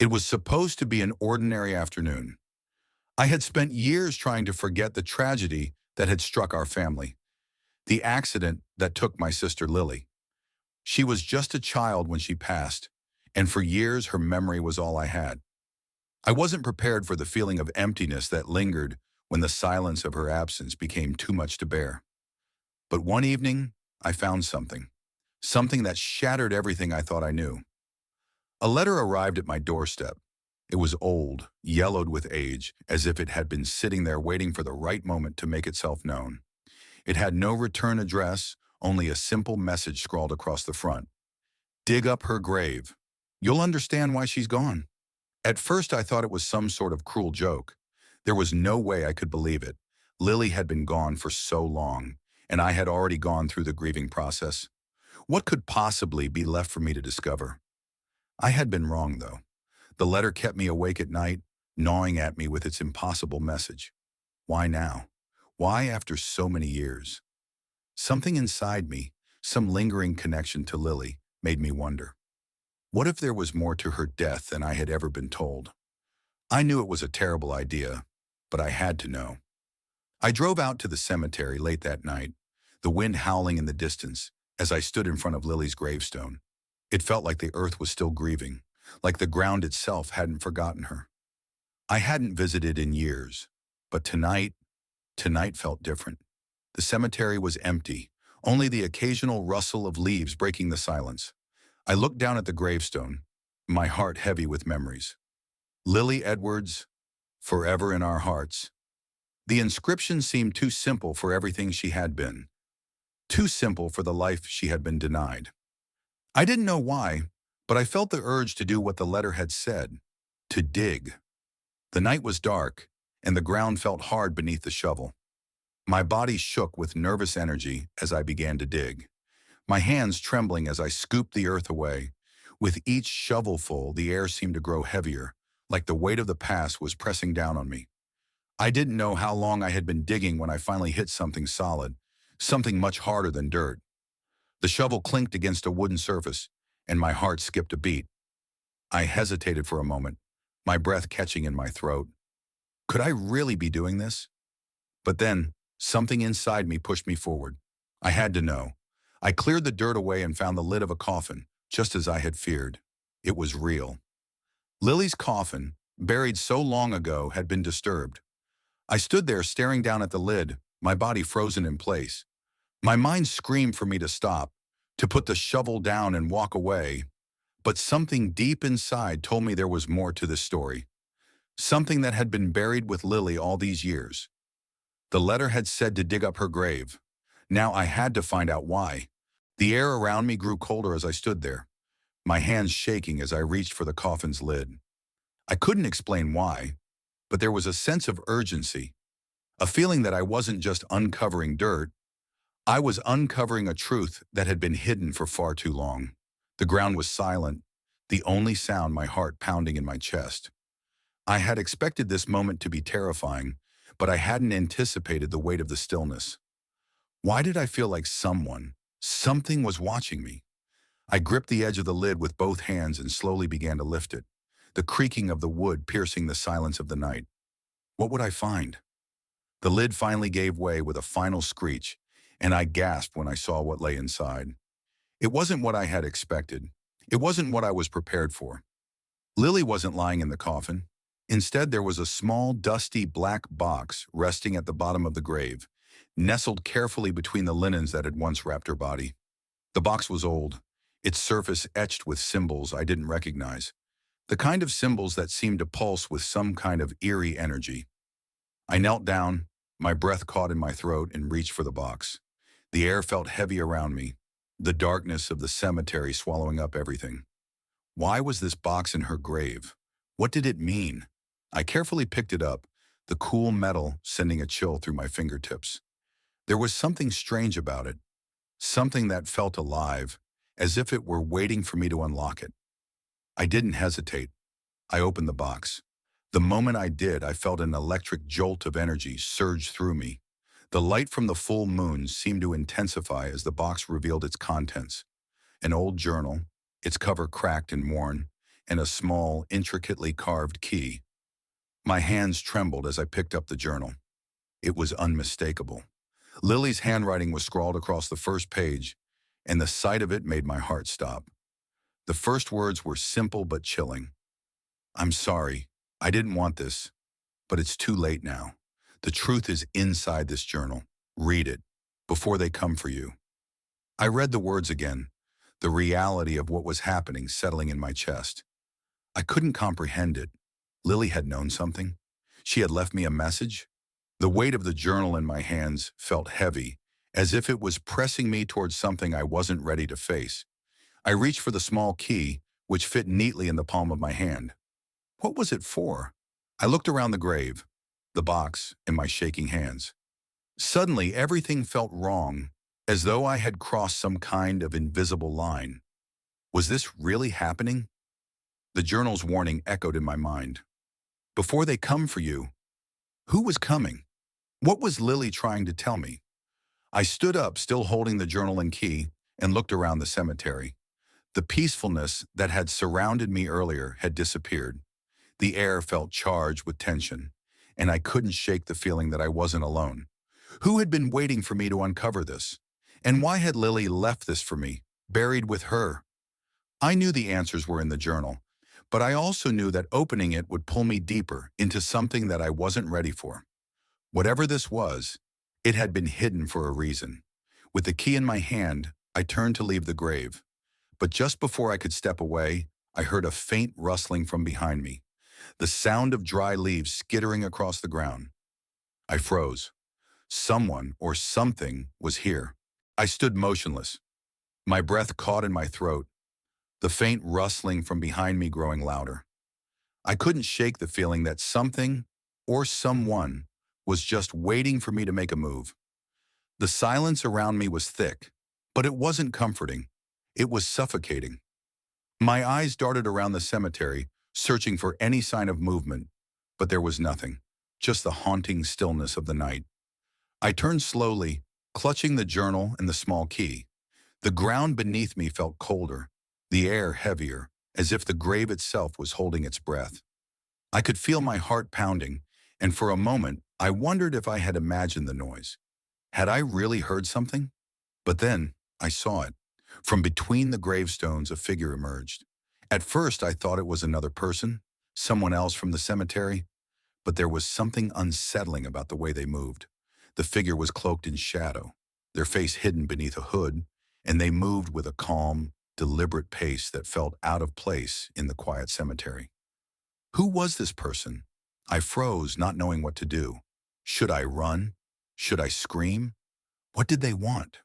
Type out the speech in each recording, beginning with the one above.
It was supposed to be an ordinary afternoon. I had spent years trying to forget the tragedy that had struck our family, the accident that took my sister Lily. She was just a child when she passed, and for years her memory was all I had. I wasn't prepared for the feeling of emptiness that lingered when the silence of her absence became too much to bear. But one evening, I found something that shattered everything I thought I knew. A letter arrived at my doorstep. It was old, yellowed with age, as if it had been sitting there waiting for the right moment to make itself known. It had no return address, only a simple message scrawled across the front. Dig up her grave. You'll understand why she's gone. At first I thought it was some sort of cruel joke. There was no way I could believe it. Lily had been gone for so long, and I had already gone through the grieving process. What could possibly be left for me to discover? I had been wrong, though. The letter kept me awake at night, gnawing at me with its impossible message. Why now? Why after so many years? Something inside me, some lingering connection to Lily, made me wonder. What if there was more to her death than I had ever been told? I knew it was a terrible idea, but I had to know. I drove out to the cemetery late that night, the wind howling in the distance, as I stood in front of Lily's gravestone. It felt like the earth was still grieving, like the ground itself hadn't forgotten her. I hadn't visited in years, but tonight felt different. The cemetery was empty, only the occasional rustle of leaves breaking the silence. I looked down at the gravestone, my heart heavy with memories. Lily Edwards, forever in our hearts. The inscription seemed too simple for everything she had been, too simple for the life she had been denied. I didn't know why, but I felt the urge to do what the letter had said, to dig. The night was dark, and the ground felt hard beneath the shovel. My body shook with nervous energy as I began to dig, my hands trembling as I scooped the earth away. With each shovelful, the air seemed to grow heavier, like the weight of the past was pressing down on me. I didn't know how long I had been digging when I finally hit something solid, something much harder than dirt. The shovel clinked against a wooden surface, and my heart skipped a beat. I hesitated for a moment, my breath catching in my throat. Could I really be doing this? But then, something inside me pushed me forward. I had to know. I cleared the dirt away and found the lid of a coffin, just as I had feared. It was real. Lily's coffin, buried so long ago, had been disturbed. I stood there staring down at the lid, my body frozen in place. My mind screamed for me to stop, to put the shovel down and walk away. But something deep inside told me there was more to this story. Something that had been buried with Lily all these years. The letter had said to dig up her grave. Now I had to find out why. The air around me grew colder as I stood there, my hands shaking as I reached for the coffin's lid. I couldn't explain why, but there was a sense of urgency, a feeling that I wasn't just uncovering dirt, I was uncovering a truth that had been hidden for far too long. The ground was silent, the only sound my heart pounding in my chest. I had expected this moment to be terrifying, but I hadn't anticipated the weight of the stillness. Why did I feel like something was watching me? I gripped the edge of the lid with both hands and slowly began to lift it, the creaking of the wood piercing the silence of the night. What would I find? The lid finally gave way with a final screech, and I gasped when I saw what lay inside. It wasn't what I had expected. It wasn't what I was prepared for. Lily wasn't lying in the coffin. Instead, there was a small, dusty black box resting at the bottom of the grave, nestled carefully between the linens that had once wrapped her body. The box was old, its surface etched with symbols I didn't recognize, the kind of symbols that seemed to pulse with some kind of eerie energy. I knelt down, my breath caught in my throat, and reached for the box. The air felt heavy around me, the darkness of the cemetery swallowing up everything. Why was this box in her grave? What did it mean? I carefully picked it up, the cool metal sending a chill through my fingertips. There was something strange about it, something that felt alive, as if it were waiting for me to unlock it. I didn't hesitate. I opened the box. The moment I did, I felt an electric jolt of energy surge through me. The light from the full moon seemed to intensify as the box revealed its contents. An old journal, its cover cracked and worn, and a small, intricately carved key. My hands trembled as I picked up the journal. It was unmistakable. Lily's handwriting was scrawled across the first page, and the sight of it made my heart stop. The first words were simple but chilling. "I'm sorry. I didn't want this, but it's too late now. The truth is inside this journal. Read it before they come for you." I read the words again, the reality of what was happening settling in my chest. I couldn't comprehend it. Lily had known something. She had left me a message. The weight of the journal in my hands felt heavy, as if it was pressing me towards something I wasn't ready to face. I reached for the small key, which fit neatly in the palm of my hand. What was it for? I looked around the grave, the box in my shaking hands. Suddenly, everything felt wrong, as though I had crossed some kind of invisible line. Was this really happening? The journal's warning echoed in my mind. Before they come for you. Who was coming? What was Lily trying to tell me? I stood up, still holding the journal and key, and looked around the cemetery. The peacefulness that had surrounded me earlier had disappeared. The air felt charged with tension, and I couldn't shake the feeling that I wasn't alone. Who had been waiting for me to uncover this? And why had Lily left this for me, buried with her? I knew the answers were in the journal, but I also knew that opening it would pull me deeper into something that I wasn't ready for. Whatever this was, it had been hidden for a reason. With the key in my hand, I turned to leave the grave. But just before I could step away, I heard a faint rustling from behind me, the sound of dry leaves skittering across the ground. I froze. Someone or something was here. I stood motionless, my breath caught in my throat, the faint rustling from behind me growing louder. I couldn't shake the feeling that something or someone was just waiting for me to make a move. The silence around me was thick, but it wasn't comforting. It was suffocating. My eyes darted around the cemetery, searching for any sign of movement, but there was nothing, just the haunting stillness of the night. I turned slowly, clutching the journal and the small key. The ground beneath me felt colder, the air heavier, as if the grave itself was holding its breath. I could feel my heart pounding, and for a moment, I wondered if I had imagined the noise. Had I really heard something? But then, I saw it. From between the gravestones, a figure emerged. At first, I thought it was another person, someone else from the cemetery, but there was something unsettling about the way they moved. The figure was cloaked in shadow, their face hidden beneath a hood, and they moved with a calm, deliberate pace that felt out of place in the quiet cemetery. Who was this person? I froze, not knowing what to do. Should I run? Should I scream? What did they want?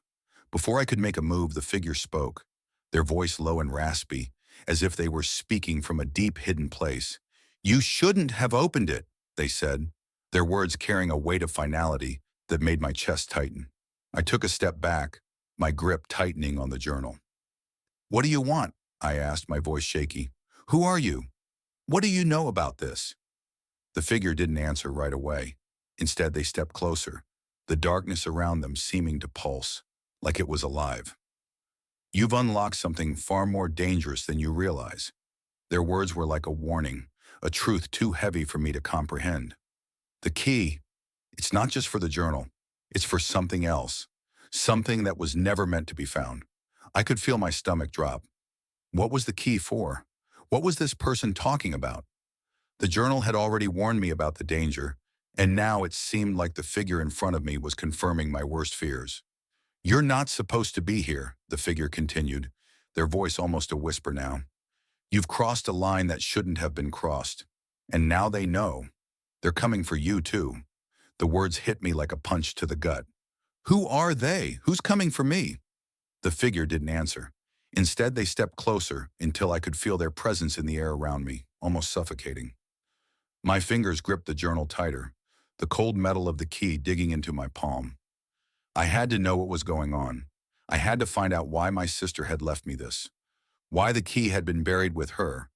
Before I could make a move, the figure spoke, their voice low and raspy, as if they were speaking from a deep hidden place. "You shouldn't have opened it," they said, their words carrying a weight of finality that made my chest tighten. I took a step back, my grip tightening on the journal. "What do you want?" I asked, my voice shaky. "Who are you? What do you know about this?" The figure didn't answer right away. Instead, they stepped closer, the darkness around them seeming to pulse, like it was alive. "You've unlocked something far more dangerous than you realize." Their words were like a warning, a truth too heavy for me to comprehend. The key, it's not just for the journal, it's for something else, something that was never meant to be found. I could feel my stomach drop. What was the key for? What was this person talking about? The journal had already warned me about the danger, and now it seemed like the figure in front of me was confirming my worst fears. "You're not supposed to be here," the figure continued, their voice almost a whisper now. "You've crossed a line that shouldn't have been crossed. And now they know. They're coming for you too." The words hit me like a punch to the gut. "Who are they? Who's coming for me?" The figure didn't answer. Instead, they stepped closer until I could feel their presence in the air around me, almost suffocating. My fingers gripped the journal tighter, the cold metal of the key digging into my palm. I had to know what was going on. I had to find out why my sister had left me this, why the key had been buried with her.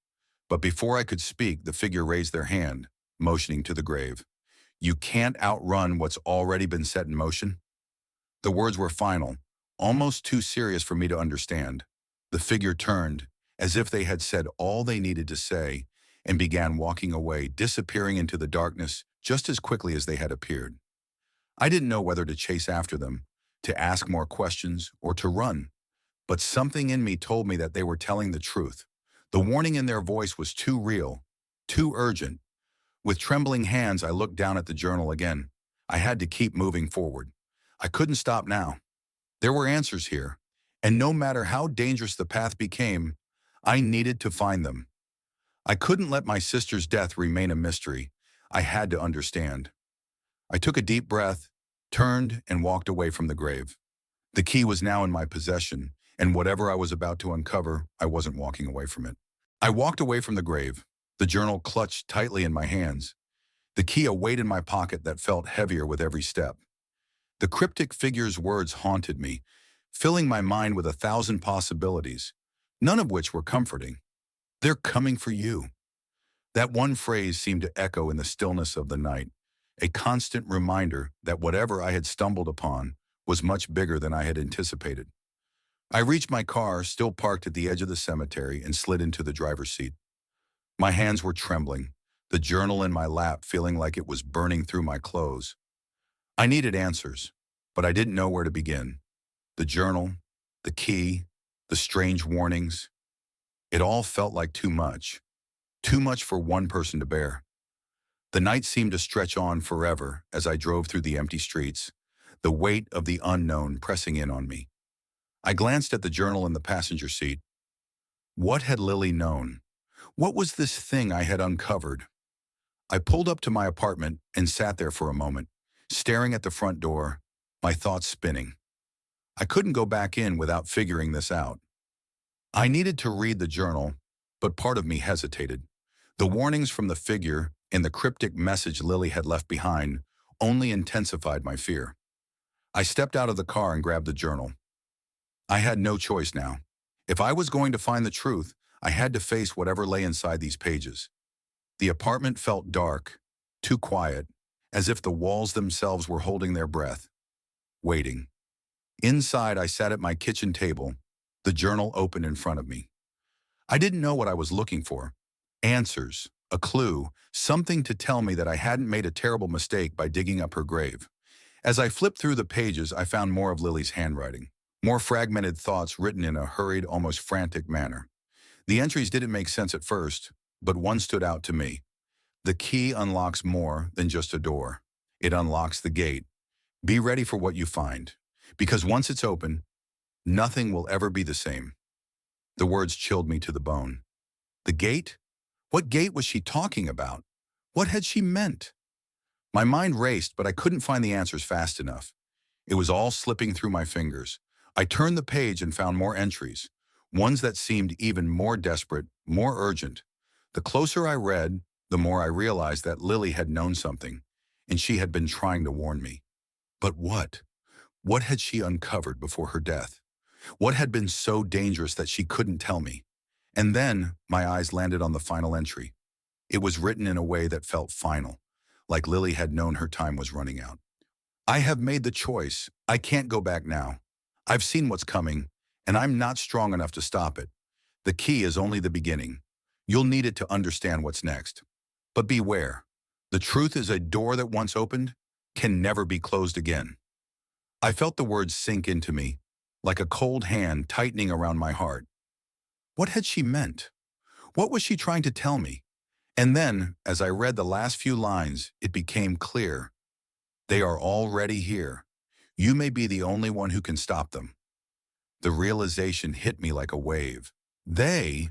But before I could speak, the figure raised their hand, motioning to the grave. "You can't outrun what's already been set in motion." The words were final, almost too serious for me to understand. The figure turned, as if they had said all they needed to say and began walking away, disappearing into the darkness just as quickly as they had appeared. I didn't know whether to chase after them, to ask more questions, or to run, but something in me told me that they were telling the truth. The warning in their voice was too real, too urgent. With trembling hands, I looked down at the journal again. I had to keep moving forward. I couldn't stop now. There were answers here, and no matter how dangerous the path became, I needed to find them. I couldn't let my sister's death remain a mystery. I had to understand. I took a deep breath, turned, and walked away from the grave. The key was now in my possession, and whatever I was about to uncover, I wasn't walking away from it. I walked away from the grave, the journal clutched tightly in my hands, the key a weight in my pocket that felt heavier with every step. The cryptic figure's words haunted me, filling my mind with 1,000 possibilities, none of which were comforting. "They're coming for you." That one phrase seemed to echo in the stillness of the night, a constant reminder that whatever I had stumbled upon was much bigger than I had anticipated. I reached my car, still parked at the edge of the cemetery, and slid into the driver's seat. My hands were trembling, the journal in my lap feeling like it was burning through my clothes. I needed answers, but I didn't know where to begin. The journal, the key, the strange warnings. It all felt like too much for one person to bear. The night seemed to stretch on forever as I drove through the empty streets, the weight of the unknown pressing in on me. I glanced at the journal in the passenger seat. What had Lily known? What was this thing I had uncovered? I pulled up to my apartment and sat there for a moment, staring at the front door, my thoughts spinning. I couldn't go back in without figuring this out. I needed to read the journal, but part of me hesitated. The warnings from the figure and the cryptic message Lily had left behind only intensified my fear. I stepped out of the car and grabbed the journal. I had no choice now. If I was going to find the truth, I had to face whatever lay inside these pages. The apartment felt dark, too quiet, as if the walls themselves were holding their breath, waiting. Inside, I sat at my kitchen table, the journal open in front of me. I didn't know what I was looking for. Answers, a clue, something to tell me that I hadn't made a terrible mistake by digging up her grave. As I flipped through the pages, I found more of Lily's handwriting, more fragmented thoughts written in a hurried, almost frantic manner. The entries didn't make sense at first, but one stood out to me. The key unlocks more than just a door. It unlocks the gate. Be ready for what you find, because once it's open, nothing will ever be the same. The words chilled me to the bone. The gate? What gate was she talking about? What had she meant? My mind raced, but I couldn't find the answers fast enough. It was all slipping through my fingers. I turned the page and found more entries, ones that seemed even more desperate, more urgent. The closer I read, the more I realized that Lily had known something, and she had been trying to warn me. But what? What had she uncovered before her death? What had been so dangerous that she couldn't tell me? And then my eyes landed on the final entry. It was written in a way that felt final, like Lily had known her time was running out. I have made the choice. I can't go back now. I've seen what's coming, and I'm not strong enough to stop it. The key is only the beginning. You'll need it to understand what's next. But beware. The truth is a door that once opened can never be closed again. I felt the words sink into me, like a cold hand tightening around my heart. What had she meant? What was she trying to tell me? And then, as I read the last few lines, it became clear. They are already here. You may be the only one who can stop them. The realization hit me like a wave. They,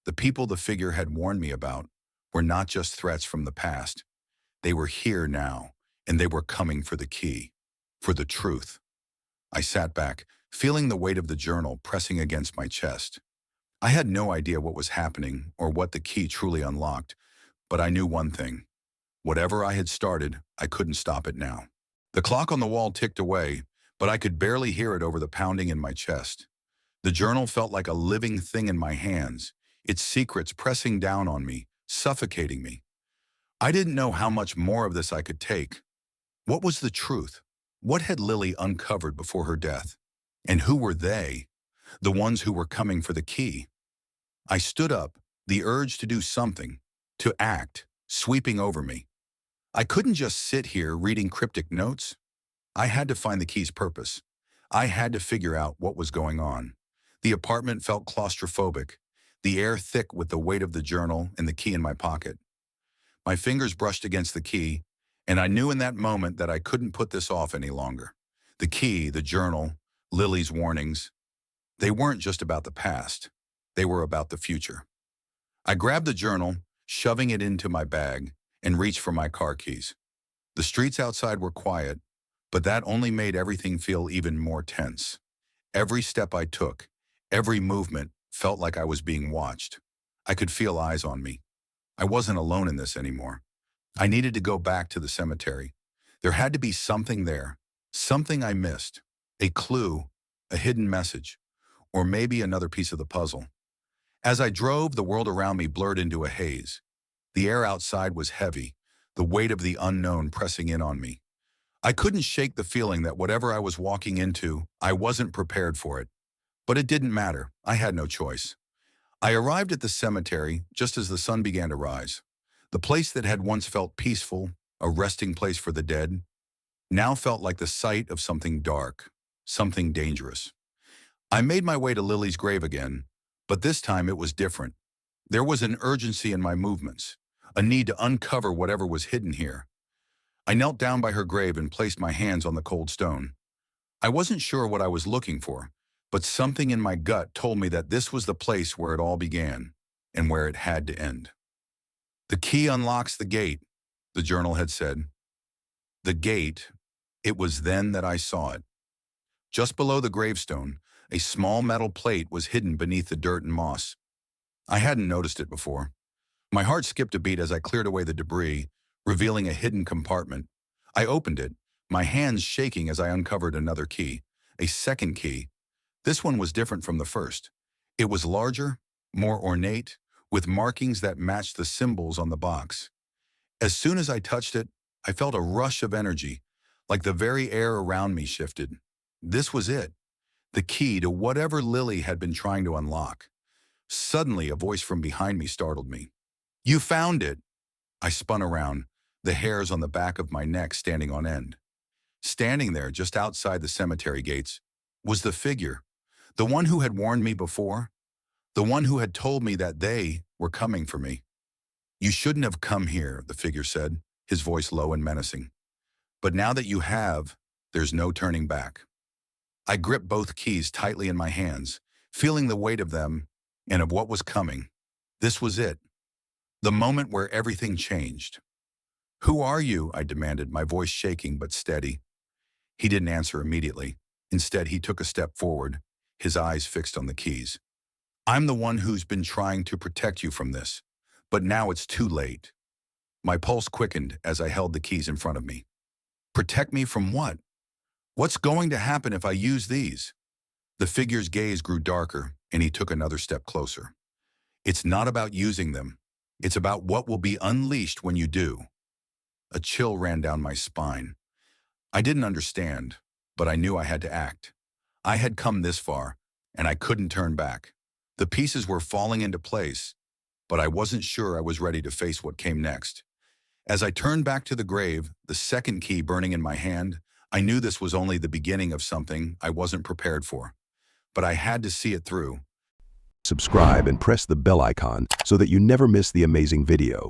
the people the figure had warned me about, were not just threats from the past. They were here now, and they were coming for the key, for the truth. I sat back, feeling the weight of the journal pressing against my chest. I had no idea what was happening or what the key truly unlocked, but I knew one thing. Whatever I had started, I couldn't stop it now. The clock on the wall ticked away, but I could barely hear it over the pounding in my chest. The journal felt like a living thing in my hands, its secrets pressing down on me, suffocating me. I didn't know how much more of this I could take. What was the truth? What had Lily uncovered before her death? And who were they? The ones who were coming for the key? I stood up, the urge to do something, to act, sweeping over me. I couldn't just sit here reading cryptic notes. I had to find the key's purpose. I had to figure out what was going on. The apartment felt claustrophobic, the air thick with the weight of the journal and the key in my pocket. My fingers brushed against the key, and I knew in that moment that I couldn't put this off any longer. The key, the journal, Lily's warnings, they weren't just about the past. They were about the future. I grabbed the journal, shoving it into my bag, and reached for my car keys. The streets outside were quiet, but that only made everything feel even more tense. Every step I took, every movement felt like I was being watched. I could feel eyes on me. I wasn't alone in this anymore. I needed to go back to the cemetery. There had to be something there, something I missed, a clue, a hidden message, or maybe another piece of the puzzle. As I drove, the world around me blurred into a haze. The air outside was heavy, the weight of the unknown pressing in on me. I couldn't shake the feeling that whatever I was walking into, I wasn't prepared for it. But it didn't matter. I had no choice. I arrived at the cemetery just as the sun began to rise. The place that had once felt peaceful, a resting place for the dead, now felt like the site of something dark, something dangerous. I made my way to Lily's grave again, but this time it was different. There was an urgency in my movements, a need to uncover whatever was hidden here. I knelt down by her grave and placed my hands on the cold stone. I wasn't sure what I was looking for, but something in my gut told me that this was the place where it all began and where it had to end. The key unlocks the gate, the journal had said. The gate, it was then that I saw it. Just below the gravestone, a small metal plate was hidden beneath the dirt and moss. I hadn't noticed it before. My heart skipped a beat as I cleared away the debris, revealing a hidden compartment. I opened it, my hands shaking as I uncovered another key, a second key. This one was different from the first. It was larger, more ornate, with markings that matched the symbols on the box. As soon as I touched it, I felt a rush of energy, like the very air around me shifted. This was it, the key to whatever Lily had been trying to unlock. Suddenly, a voice from behind me startled me. "You found it!" I spun around, the hairs on the back of my neck standing on end. Standing there just outside the cemetery gates was the figure, the one who had warned me before, the one who had told me that they were coming for me. "You shouldn't have come here," the figure said, his voice low and menacing. "But now that you have, there's no turning back." I gripped both keys tightly in my hands, feeling the weight of them and of what was coming. This was it, the moment where everything changed. "Who are you?" I demanded, my voice shaking but steady. He didn't answer immediately. Instead, he took a step forward, his eyes fixed on the keys. "I'm the one who's been trying to protect you from this, but now it's too late." My pulse quickened as I held the keys in front of me. "Protect me from what? What's going to happen if I use these?" The figure's gaze grew darker, and he took another step closer. "It's not about using them. It's about what will be unleashed when you do." A chill ran down my spine. I didn't understand, but I knew I had to act. I had come this far, and I couldn't turn back. The pieces were falling into place, but I wasn't sure I was ready to face what came next. As I turned back to the grave, the second key burning in my hand, I knew this was only the beginning of something I wasn't prepared for. But I had to see it through. Subscribe and press the bell icon so that you never miss the amazing video.